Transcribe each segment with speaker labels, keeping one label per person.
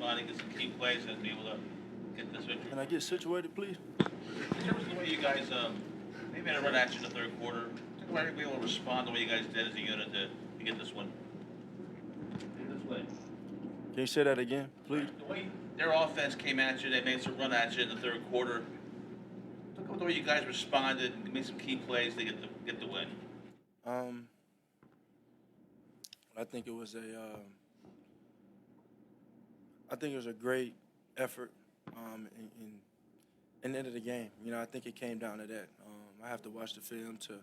Speaker 1: respond and get some key plays and be able to get this victory?
Speaker 2: Can I get situated, please?
Speaker 1: In terms of the way you guys maybe had a run at you in the third quarter, talk about being able to respond the way you guys did as a unit to get this win. This way.
Speaker 2: Can you say that again, please?
Speaker 1: The way their offense came at you, they made some run at you in the third quarter. Talk about the way you guys responded and made some key plays to get the win.
Speaker 2: I think it was a great effort in the end of the game. You know, I think it came down to that. I have to watch the film to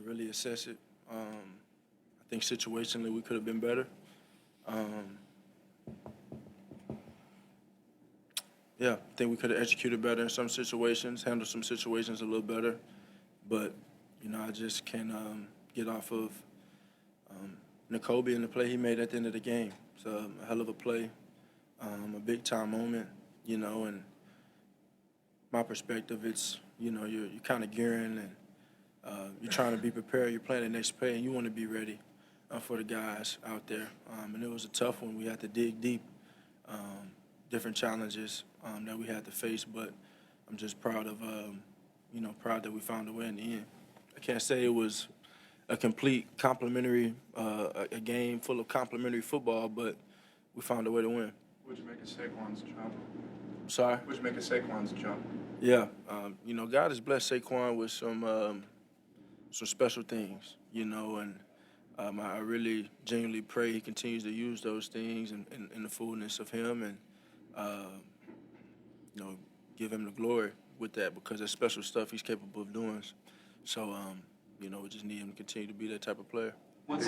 Speaker 2: really assess it. I think situationally we could have been better. Yeah, I think we could have executed better in some situations, handled some situations a little better. But, you know, I just can't get off of N'Kobe and the play he made at the end of the game. It's a hell of a play, a big-time moment, you know, and my perspective, it's, you know, you're kind of gearing and you're trying to be prepared. You're playing the next play, and you want to be ready for the guys out there. And it was a tough one. We had to dig deep, different challenges that we had to face, but I'm just proud of, proud that we found a way in the end. I can't say it was a complete complimentary, a game full of complimentary football, but we found a way to win.
Speaker 3: What'd you make of Saquon's jump?
Speaker 2: Sorry?
Speaker 3: What'd you make of Saquon's jump?
Speaker 2: Yeah, God has blessed Saquon with some special things, you know, and I really genuinely pray he continues to use those things in the fullness of him and, give him the glory with that because there's special stuff he's capable of doing. So, we just need him to continue to be that type of player.
Speaker 4: What's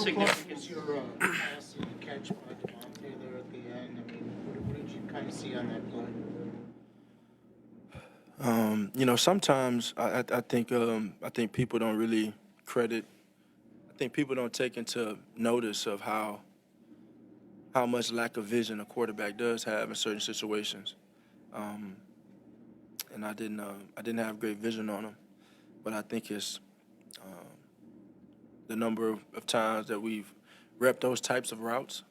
Speaker 4: significance? Your pass and catch by Devontae there at the end? I mean, what did you kind of see on that play?
Speaker 2: Sometimes I think people don't really credit. I think people don't take into notice of how much lack of vision a quarterback does have in certain situations. And I didn't have great vision on him, but I think it's the number of times that we've repped those types of routes.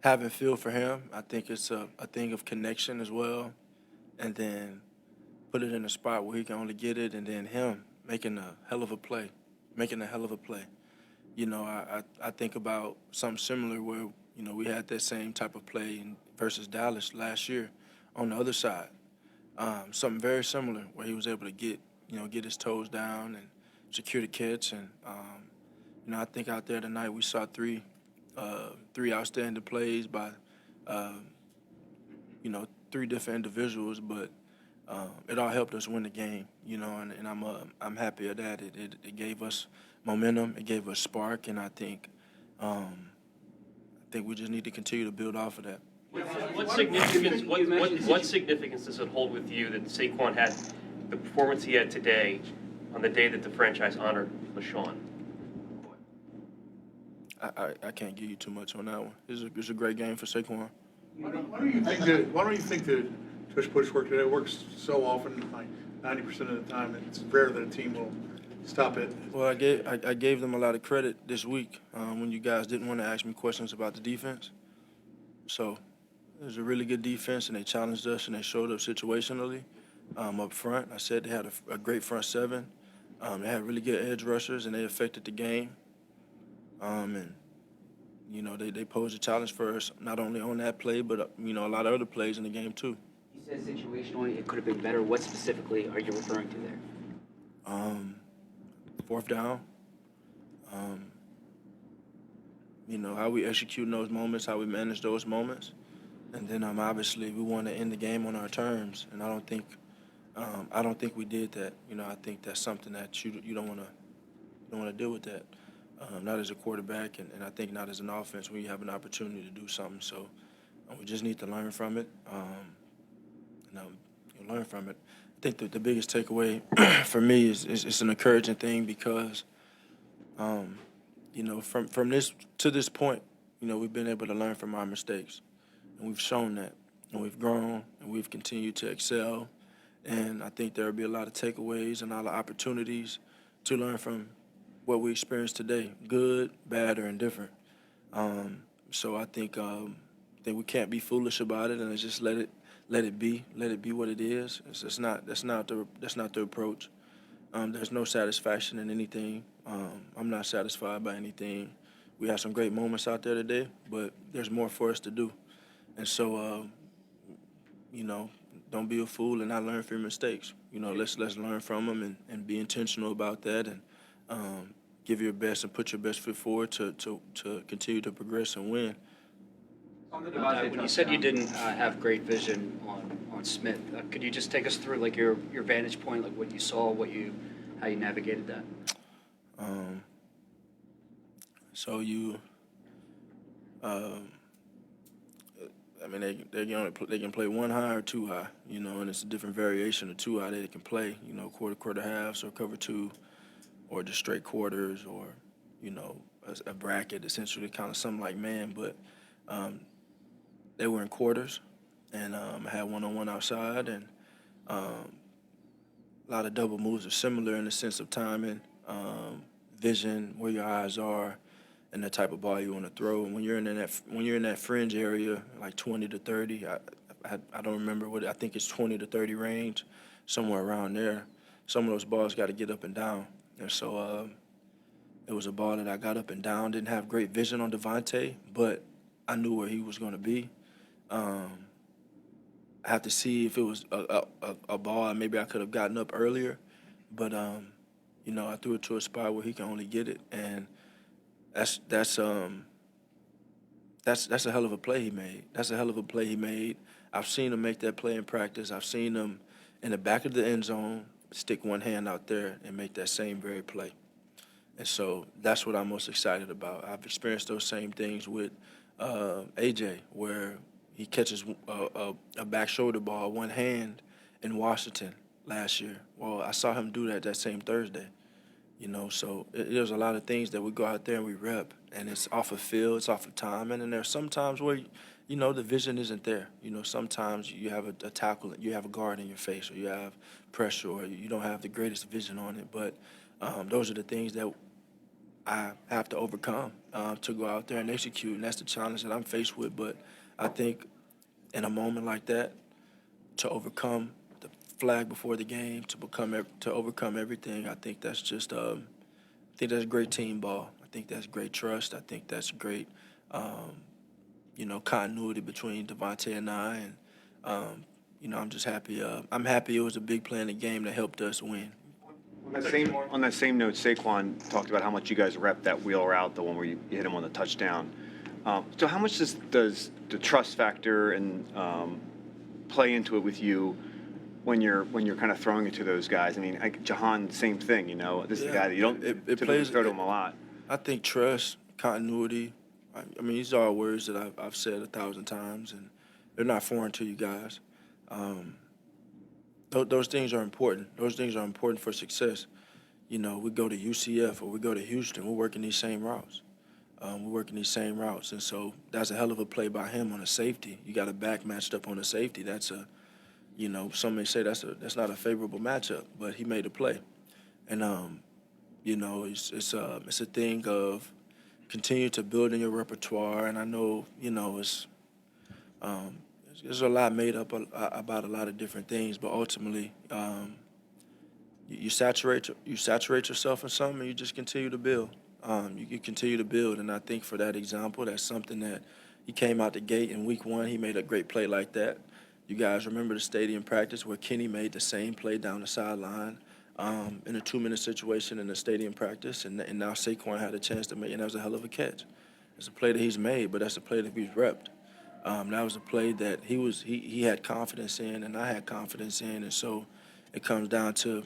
Speaker 2: Having feel for him, I think it's a thing of connection as well, and then put it in a spot where he can only get it, and then him making a hell of a play. You know, I think about something similar where, you know, we had that same type of play versus Dallas last year on the other side. Something very similar where he was able to get his toes down and secure the catch. And, I think out there tonight we saw three outstanding plays by, three different individuals, but it all helped us win the game, and I'm happy at that. It gave us momentum, it gave us spark, and I think we just need to continue to build off of that.
Speaker 5: What significance does it hold with you that Saquon had the performance he had today on the day that the franchise honored LaShawn?
Speaker 2: I can't give you too much on that one. It's a great game for Saquon.
Speaker 6: Why don't you think that tush push work today works so often, like 90% of the time? It's rare that a team will stop it.
Speaker 2: Well, I gave them a lot of credit this week when you guys didn't want to ask me questions about the defense. So it was a really good defense, and they challenged us, and they showed up situationally up front. I said they had a great front seven. They had really good edge rushers, and they affected the game. They posed a challenge for us, not only on that play, but, a lot of other plays in the game, too.
Speaker 7: You said situationally it could have been better. What specifically are you referring to there?
Speaker 2: Fourth down. How we execute in those moments, how we manage those moments. And then, obviously, we want to end the game on our terms, and I don't think we did that. I think that's something that you don't want to deal with that. Not as a quarterback, and I think not as an offense when you have an opportunity to do something. So we just need to learn from it. Learn from it. I think that the biggest takeaway for me is it's an encouraging thing because, from this to this point, we've been able to learn from our mistakes, and we've shown that, and we've grown, and we've continued to excel. And I think there will be a lot of takeaways and a lot of opportunities to learn from what we experienced today, good, bad, or indifferent. So I think we can't be foolish about it and just let it be what it is. That's not the approach. There's no satisfaction in anything. I'm not satisfied by anything. We had some great moments out there today, but there's more for us to do. And so, don't be a fool and not learn from your mistakes. Let's learn from them and be intentional about that and give your best and put your best foot forward to continue to progress and win.
Speaker 7: When you said you didn't have great vision on Smith, could you just take us through like your vantage point, like what you saw, how you navigated that?
Speaker 2: So you, they can play one high or two high, and it's a different variation of two high that they can play, quarter halves or cover two, or just straight quarters, or a bracket, essentially kind of something like man, but they were in quarters, and I had one-on-one outside, and a lot of double moves are similar in the sense of timing, vision, where your eyes are, and the type of ball you want to throw. And when you're in that fringe area, like 20 to 30, I don't remember I think it's 20 to 30 range, somewhere around there. Some of those balls got to get up and down, and so it was a ball that I got up and down. Didn't have great vision on Devontae, but I knew where he was going to be. I have to see if it was a ball maybe I could have gotten up earlier, but I threw it to a spot where he can only get it, and that's a hell of a play he made. That's a hell of a play he made. I've seen him make that play in practice. I've seen him in the back of the end zone stick one hand out there and make that same very play. And so that's what I'm most excited about. I've experienced those same things with AJ, where he catches a back shoulder ball, one hand, in Washington last year. Well, I saw him do that same Thursday. So there's a lot of things that we go out there and we rep, and it's off of feel, it's off of timing, and there's some times where, the vision isn't there. Sometimes you have a tackle, you have a guard in your face, or you have pressure, or you don't have the greatest vision on it, but those are the things that I have to overcome to go out there and execute, and that's the challenge that I'm faced with. But I think in a moment like that, to overcome the flag before the game, to overcome everything, I think that's just I think that's great team ball. I think that's great trust. I think that's great continuity between Devontae and I, and I'm just happy. I'm happy it was a big play in the game that helped us win.
Speaker 8: On that same note, Saquon talked about how much you guys rep that wheel route, the one where you hit him on the touchdown. So how much does the trust factor and play into it with you when you're kind of throwing it to those guys? I mean, Jahan, same thing. This is a guy that you don't typically throw to him a lot.
Speaker 2: I think trust, continuity. I mean, these are all words that I've said 1,000 times, and they're not foreign to you guys. Those things are important. Those things are important for success. We go to UCF or we go to Houston, we're working these same routes. And so that's a hell of a play by him on a safety. You got a back matched up on a safety. That's some may say that's not a favorable matchup, but he made a play. And it's a thing of continue to build in your repertoire. And I know there's a lot made up about a lot of different things, but ultimately, you saturate yourself in something, and you just continue to build. You continue to build, and I think for that example, that's something that he came out the gate in week 1. He made a great play like that. You guys remember the stadium practice where Kenny made the same play down the sideline in a 2-minute situation in the stadium practice, and now Saquon had a chance to make, and that was a hell of a catch. It's a play that he's made, but that's a play that he's repped. That was a play that he had confidence in, and I had confidence in, and so it comes down to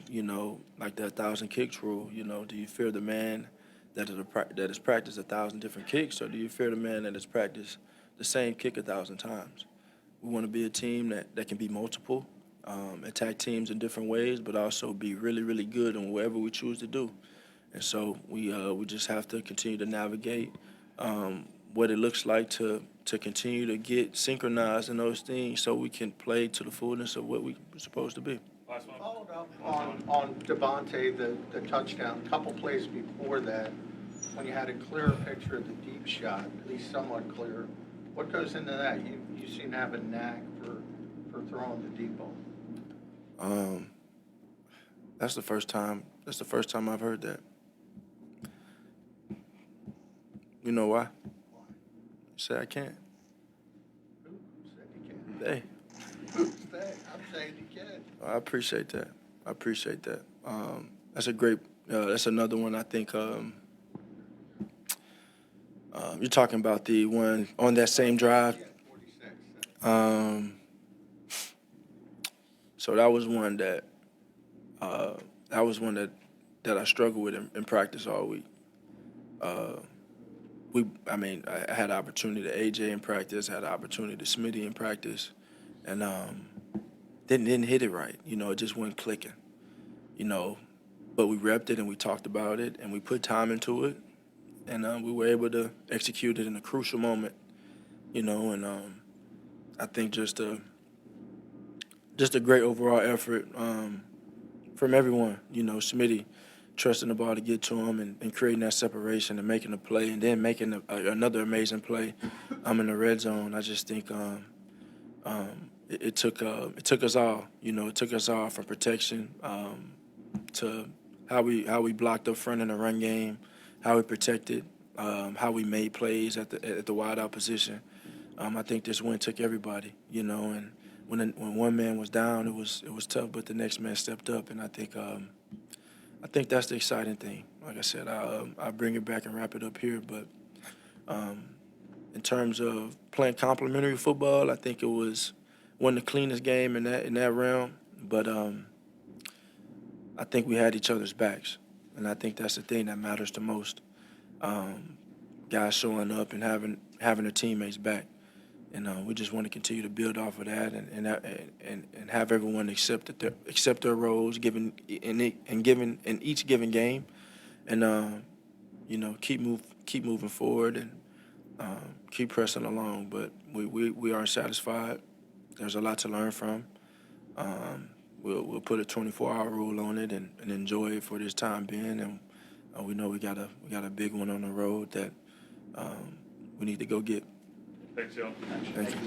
Speaker 2: like that 1,000 kicks rule. Do you fear the man that has practiced 1,000 different kicks, or do you fear the man that has practiced the same kick 1,000 times? We want to be a team that can be multiple, attack teams in different ways, but also be really, really good in whatever we choose to do. And so we just have to continue to navigate what it looks like to continue to get synchronized in those things so we can play to the fullness of what we're supposed to be.
Speaker 4: Followed up on Devontae, the touchdown, a couple plays before that. when you had a clearer picture of the deep shot, at least somewhat clear, what goes into that? You seem to have a knack for throwing the deep ball.
Speaker 2: That's the first time I've heard that. You know why? Say I can't.
Speaker 4: Who said you can't?
Speaker 2: Hey,
Speaker 4: Who's that? I'm saying you can.
Speaker 2: I appreciate that. That's a great. That's another one. I think you're talking about the one on that same drive.
Speaker 4: Yeah, 46.
Speaker 2: So that was one that I struggled with in practice all week. I had the opportunity to AJ in practice, had the opportunity to Smitty in practice, and didn't hit it right. You know, it just wasn't clicking. You know, but we repped it and we talked about it and we put time into it, and we were able to execute it in a crucial moment. You know, and I think just a great overall effort from everyone. You know, Smitty trusting the ball to get to him and creating that separation and making a play and then making another amazing play in the red zone. I just think it took us all. You know, it took us all from protection to how we blocked up front in the run game, how we protected, how we made plays at the wideout position. I think this win took everybody. You know, and when one man was down, it was tough, but the next man stepped up, and I think that's the exciting thing. Like I said, I'll bring it back and wrap it up here, but in terms of playing complementary football, I think it wasn't the cleanest game in that realm, but I think we had each other's backs, and I think that's the thing that matters the most. Guys showing up and having their teammates back. And we just want to continue to build off of that and have everyone accept their roles given in each given game, and you know, keep moving forward and keep pressing along. But we aren't satisfied. There's a lot to learn from. We'll put a 24-hour rule on it and enjoy it for this time being. And we know we got a big one on the road that we need to go get.
Speaker 5: Thanks, Joe.
Speaker 2: Thank you.